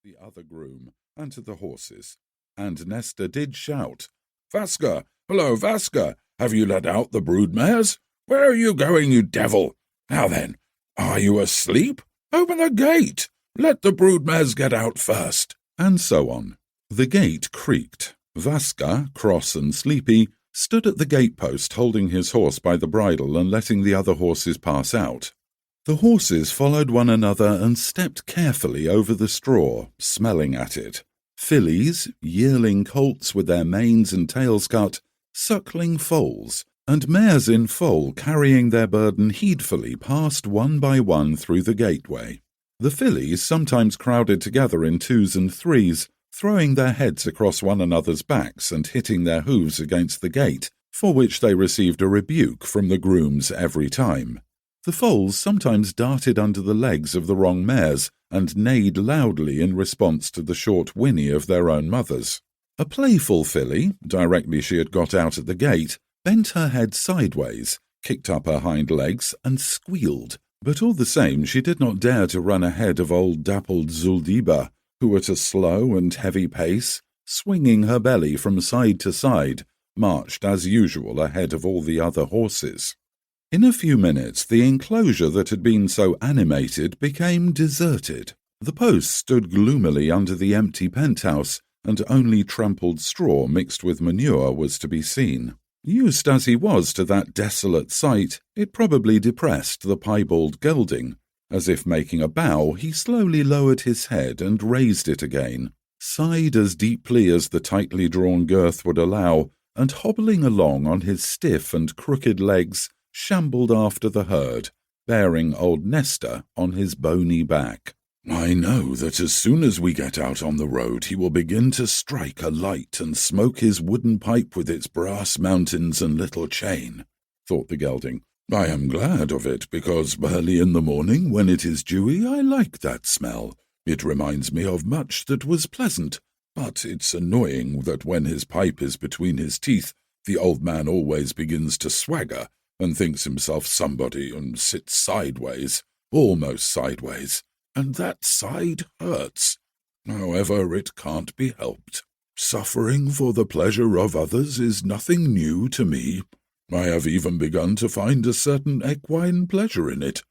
the other groom, and to the horses. And Nestor did shout, "Vaska! Hello, Vaska! Have you let out the broodmares? Where are you going, you devil? Now then, are you asleep? Open the gate! Let the broodmares get out first!" And so on. The gate creaked. Vaska, cross and sleepy, stood at the gatepost holding his horse by the bridle and letting the other horses pass out. The horses followed one another and stepped carefully over the straw, smelling at it. Fillies, yearling colts with their manes and tails cut, suckling foals, and mares in foal carrying their burden heedfully passed one by one through the gateway. The fillies sometimes crowded together in twos and threes, throwing their heads across one another's backs and hitting their hooves against the gate, for which they received a rebuke from the grooms every time. The foals sometimes darted under the legs of the wrong mares and neighed loudly in response to the short whinny of their own mothers. A playful filly, directly she had got out at the gate, bent her head sideways, kicked up her hind legs, and squealed, but all the same she did not dare to run ahead of old dappled Zuldiba, who at a slow and heavy pace, swinging her belly from side to side, marched as usual ahead of all the other horses. In a few minutes the enclosure that had been so animated became deserted. The post stood gloomily under the empty penthouse, and only trampled straw mixed with manure was to be seen. Used as he was to that desolate sight, it probably depressed the piebald gelding. As if making a bow, he slowly lowered his head and raised it again, sighed as deeply as the tightly drawn girth would allow, and hobbling along on his stiff and crooked legs, shambled after the herd, bearing old Nestor on his bony back. "I know that as soon as we get out on the road he will begin to strike a light and smoke his wooden pipe with its brass mountains and little chain," thought the gelding. "I am glad of it, because early in the morning, when it is dewy, I like that smell. It reminds me of much that was pleasant, but it's annoying that when his pipe is between his teeth, the old man always begins to swagger and thinks himself somebody and sits sideways, almost sideways, and that side hurts. However, it can't be helped. Suffering for the pleasure of others is nothing new to me. I have even begun to find a certain equine pleasure in it.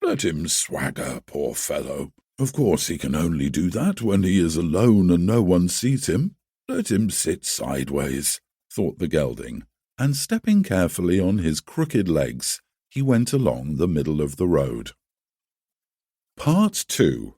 Let him swagger, poor fellow. Of course he can only do that when he is alone and no one sees him. Let him sit sideways," thought the gelding, and stepping carefully on his crooked legs, he went along the middle of the road. Part 2.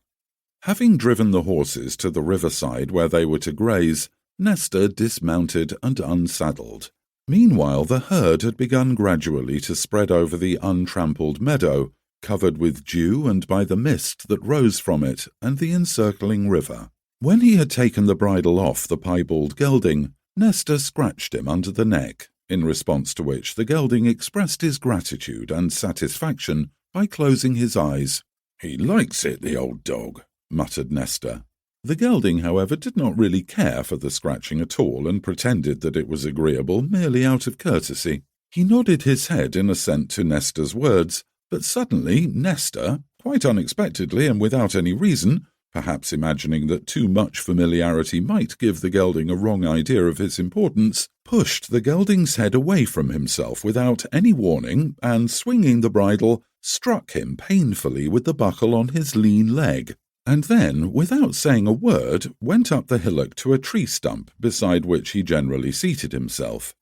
Having driven the horses to the riverside where they were to graze, Nestor dismounted and unsaddled. Meanwhile the herd had begun gradually to spread over the untrampled meadow, covered with dew and by the mist that rose from it and the encircling river. When he had taken the bridle off the piebald gelding, Nestor scratched him under the neck, in response to which the gelding expressed his gratitude and satisfaction by closing his eyes. "He likes it, the old dog," muttered Nestor. The gelding, however, did not really care for the scratching at all and pretended that it was agreeable merely out of courtesy. He nodded his head in assent to Nestor's words, but suddenly Nestor, quite unexpectedly and without any reason, perhaps imagining that too much familiarity might give the gelding a wrong idea of his importance, pushed the gelding's head away from himself without any warning and, swinging the bridle, struck him painfully with the buckle on his lean leg, and then, without saying a word, went up the hillock to a tree stump beside which he generally seated himself.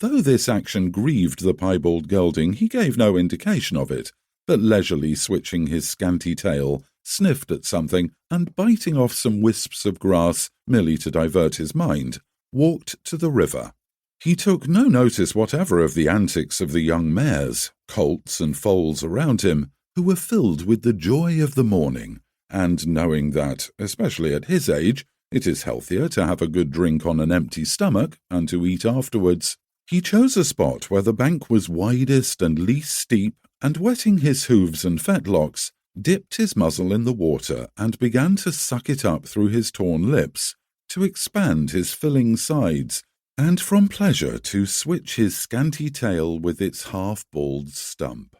Though this action grieved the piebald gelding, he gave no indication of it, but leisurely switching his scanty tail, sniffed at something, and biting off some wisps of grass, merely to divert his mind, walked to the river. He took no notice whatever of the antics of the young mares, colts and foals around him, who were filled with the joy of the morning, and knowing that, especially at his age, it is healthier to have a good drink on an empty stomach and to eat afterwards, he chose a spot where the bank was widest and least steep, and wetting his hooves and fetlocks, dipped his muzzle in the water and began to suck it up through his torn lips, to expand his filling sides, and from pleasure to switch his scanty tail with its half-bald stump.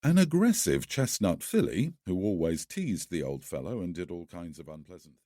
An aggressive chestnut filly, who always teased the old fellow and did all kinds of unpleasant things,